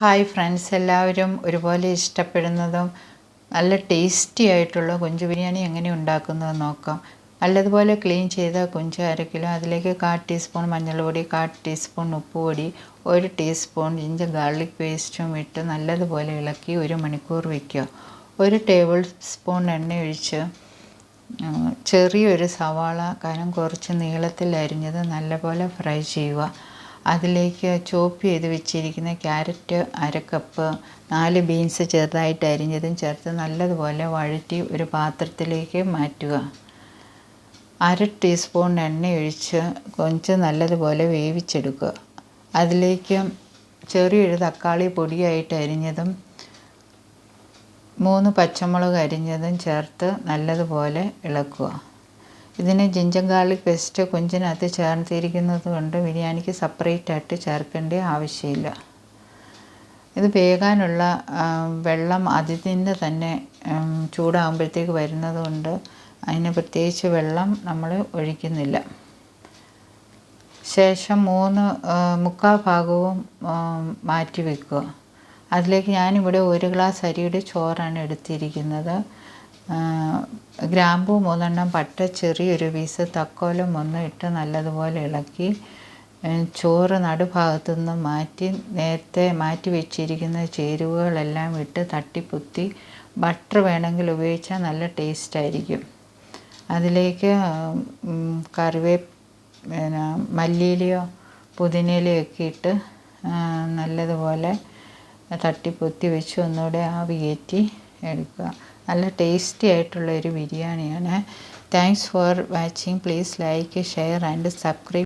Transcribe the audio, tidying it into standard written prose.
Hi friends, എല്ലാവരും ഒരുപോലെ ഇഷ്ടപ്പെടുന്നതും നല്ല ടേസ്റ്റി ആയിട്ടുള്ള കൊഞ്ച് ബിരിയാണി എങ്ങനെ ഉണ്ടാക്കുന്നതെന്ന് നോക്കാം. നല്ലതുപോലെ ക്ലീൻ ചെയ്ത കൊഞ്ച് 1/2 കിലോ, അതിലേക്ക് 1/4 ടീസ്പൂൺ മഞ്ഞൾപ്പൊടി, 1/4 ടീസ്പൂൺ ഉപ്പുപൊടി, 1 ടീസ്പൂൺ ജിഞ്ചർ ഗാർലിക് പേസ്റ്റും ഇട്ട് നല്ലതുപോലെ ഇളക്കി 1 മണിക്കൂർ വയ്ക്കുക. 1 ടേബിൾ സ്പൂൺ എണ്ണ ഒഴിച്ച് ചെറിയൊരു സവാള കനം കുറച്ച് നീളത്തിൽ അരിഞ്ഞത് നല്ലപോലെ ഫ്രൈ ചെയ്യുക. അതിലേക്ക് ചോപ്പ് ചെയ്ത് വെച്ചിരിക്കുന്ന ക്യാരറ്റ് 1/2 കപ്പ്, 4 ബീൻസ് ചെറുതായിട്ട് അരിഞ്ഞതും ചേർത്ത് നല്ലതുപോലെ വഴറ്റി ഒരു പാത്രത്തിലേക്ക് മാറ്റുക. 1/2 ടീസ്പൂൺ എണ്ണ ഒഴിച്ച് കൊഞ്ച് നല്ലതുപോലെ വേവിച്ചെടുക്കുക. അതിലേക്ക് ചെറിയൊരു തക്കാളി പൊടിയായിട്ട് അരിഞ്ഞതും 3 പച്ചമുളക് അരിഞ്ഞതും ചേർത്ത് നല്ലതുപോലെ ഇളക്കുക. ഇതിന് ജിഞ്ചർ ഗാർലിക് പേസ്റ്റ് കൊഞ്ചിനകത്ത് ചേർത്തിരിക്കുന്നത് കൊണ്ട് ബിരിയാണിക്ക് സെപ്പറേറ്റ് ആയിട്ട് ചേർക്കേണ്ട ആവശ്യമില്ല. ഇത് വേകാനുള്ള വെള്ളം അതിൻ്റെ തന്നെ ചൂടാകുമ്പോഴത്തേക്ക് വരുന്നത് കൊണ്ട് അതിന് പ്രത്യേകിച്ച് വെള്ളം നമ്മൾ ഒഴിക്കുന്നില്ല. ശേഷം 3/4 ഭാഗവും മാറ്റി വെക്കുക. അതിലേക്ക് ഞാനിവിടെ 1 ഗ്ലാസ് അരിയുടെ ചോറാണ് എടുത്തിരിക്കുന്നത്. ഗ്രാമ്പൂ 3 എണ്ണം, പട്ട ചെറിയൊരു പീസ്, തക്കോലം 1 ഇട്ട് നല്ലതുപോലെ ഇളക്കി ചോറ് നടുഭാഗത്തു നിന്ന് മാറ്റി നേരത്തെ മാറ്റി വെച്ചിരിക്കുന്ന ചേരുവകളെല്ലാം ഇട്ട് തട്ടിപ്പൊത്തി ബട്ടർ വേണമെങ്കിൽ ഉപയോഗിച്ചാൽ നല്ല ടേസ്റ്റായിരിക്കും. അതിലേക്ക് മല്ലിയിലയോ പുതിനയിലയോ ഒക്കെ ഇട്ട് നല്ലതുപോലെ തട്ടിപ്പൊത്തി വെച്ച് ഒന്നുകൂടെ ആവി കയറ്റി എടുക്കുക. നല്ല ടേസ്റ്റി ആയിട്ടുള്ള ഒരു ബിരിയാണിയാണ്. Thanks for watching. Please like, share and subscribe.